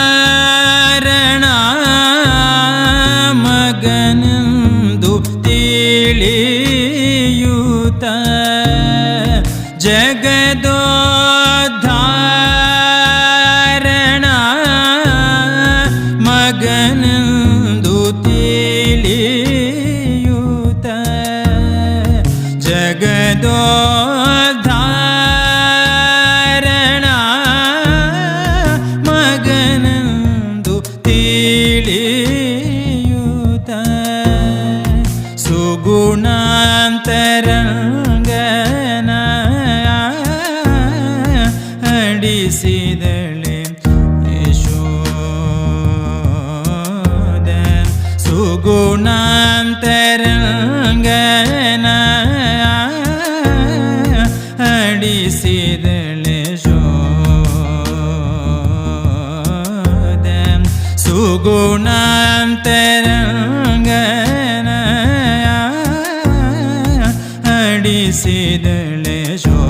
ಜಗದೋದ್ಧಾರಣ ಮಗನೆಂದು ತಿಳಿಯೂತ ಜಗದೋದ್ಧಾರಣ ಮಗನೆಂದು ತಿಳಿಯೂತ ಜಗದೋದ್ಧಾರಣ ಮಗನೆಂದು ತಿಳಿಯೂತ ಸುಗುಣಾಂತರಂಗನ ಅಡಿಸಿದಳೆ Yashoda ಸುಗುಣಾಂತರಂಗನ ಅಡಿಸಿದಳೆ Yashoda ಸುಗುಣಾಂತರಂಗನ ಅಡಿಸಿದಳೆ Yashoda